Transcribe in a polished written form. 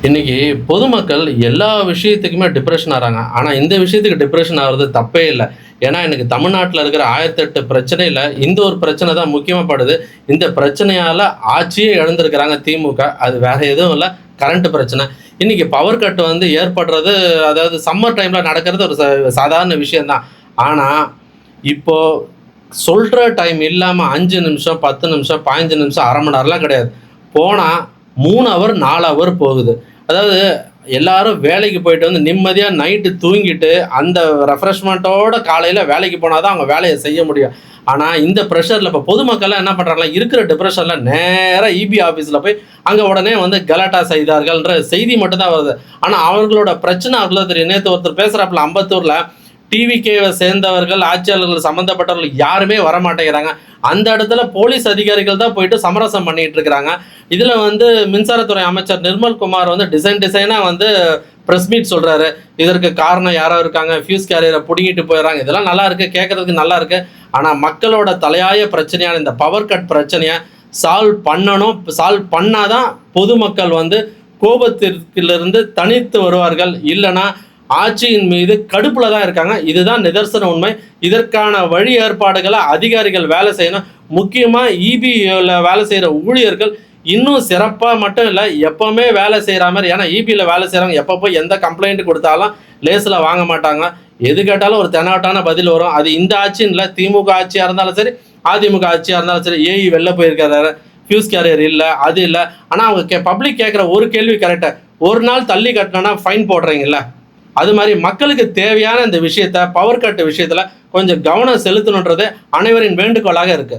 இன்னைக்கு பொதுமக்கள் எல்லா விஷயத்துக்குமே டிப்ரெஷன் ஆறாங்க. ஆனா, இந்த விஷயத்துக்கு டிப்ரெஷன் ஆகுறது தப்பே இல்ல. ஏன்னா, எனக்கு தமிழ்நாட்டுல இருக்கிற 1008 பிரச்சனையில இந்த ஒரு பிரச்சனை தான் முக்கியமா படுது. இந்த பிரச்சனையால ஆட்சியே இழந்திருக்கிறாங்க திமுக. அது வேற எதுவும் இல்ல. கரண்ட் பிரச்சனை. இன்னைக்கு பவர் கட் ஏற்படுறது, அதாவது சம்மர் டைம்ல நடக்கிறது ஒரு சாதாரண விஷயம் தான். ஆனா, இப்போ சொல்ற டைம் இல்லாம 5 நிமிஷம், 10 நிமிஷம், 15 நிமிஷம், 1/2 மணி நேரம்லாம் கிடையாது. போனா 3 ஹவர், 4 ஹவர் போகுது. அதாவது எல்லாரும் வேலைக்கு போயிட்டு வந்து நிம்மதியா நைட்டு தூங்கிட்டு, அந்த ரெஃப்ரெஷ்மென்ட்டோட காலையில வேலைக்கு போனா தான் அவங்க வேலைய செய்ய முடியும். ஆனா, இந்த பிரஷர்ல இப்ப பொதுமக்கள்லாம் என்ன பண்றாங்கன்னா, இருக்கிற டிப்ரஷன்ல நேரா இபி ஆஃபீஸ்ல போய் அங்க உடனே கலாட்டா செய்தார்கள்ன்ற செய்தி மட்டும் தான் வருது. ஆனா, அவர்களோட பிரச்சனை அவர்களுக்கு தெரியும். நேத்து ஒருத்தர் பேசுறாப்புல அம்பத்தூர்ல டிவிகேவை சேர்ந்தவர்கள், ஆட்சியாளர்கள் சம்மந்தப்பட்டவர்கள் யாருமே வரமாட்டேங்கிறாங்க. அந்த இடத்துல போலீஸ் அதிகாரிகள் தான் போயிட்டு சமரசம் பண்ணிட்டு இருக்கிறாங்க. இதுல மின்சாரத்துறை அமைச்சர் நிர்மல் குமார் டிசைனா பிரஸ் மீட் சொல்றாரு. இதற்கு காரணம் யாரோ இருக்காங்க, ஃபியூஸ் கேரியரை புடுங்கிட்டு போயிடுறாங்க. இதெல்லாம் நல்லா இருக்கு, கேட்கறதுக்கு நல்லா இருக்கு. ஆனா மக்களோட தலையாய பிரச்சனையான இந்த பவர் கட் பிரச்சனையை சால்வ் பண்ணணும். சால்வ் பண்ணாதான் பொதுமக்கள் கோபத்திலிருந்து தனித்து வருவார்கள். இல்லைன்னா ஆட்சியின் மீது கடுப்புல தான் இருக்காங்க. இதுதான் நிதர்சன உண்மை. இதற்கான வழி ஏற்பாடுகளை அதிகாரிகள் வேலை செய்யணும். முக்கியமா இபில வேலை செய்யற ஊழியர்கள் இன்னும் சிறப்பா மட்டும் இல்லை, எப்பவுமே வேலை செய்யற மாதிரி. ஏன்னா இபியில் வேலை செய்யறவங்க எப்போ போய் எந்த கம்ப்ளைண்ட் கொடுத்தாலும் லேசில் வாங்க மாட்டாங்க. எது கேட்டாலும் ஒரு தெனாவட்டான பதில் வரும். அது இந்த ஆட்சின்னு இல்லை, திமுக ஆட்சியாக இருந்தாலும் சரி, அதிமுக ஆட்சியாக இருந்தாலும் சரி. ஏஇ வெளில போயிருக்காரு, ஃபியூஸ் கேரியர் இல்லை, அது இல்லை. ஆனால் அவங்க பப்ளிக் கேட்குற ஒரு கேள்வி கரெக்டாக, ஒரு நாள் தள்ளி கட்டினா ஃபைன் போடுறீங்கல்ல, அது மாதிரி மக்களுக்கு தேவையான இந்த விஷயத்த, பவர் கட் விஷயத்துல கொஞ்சம் கவனம் செலுத்தணுன்றது அனைவரின் வேண்டுகோளாக இருக்கு.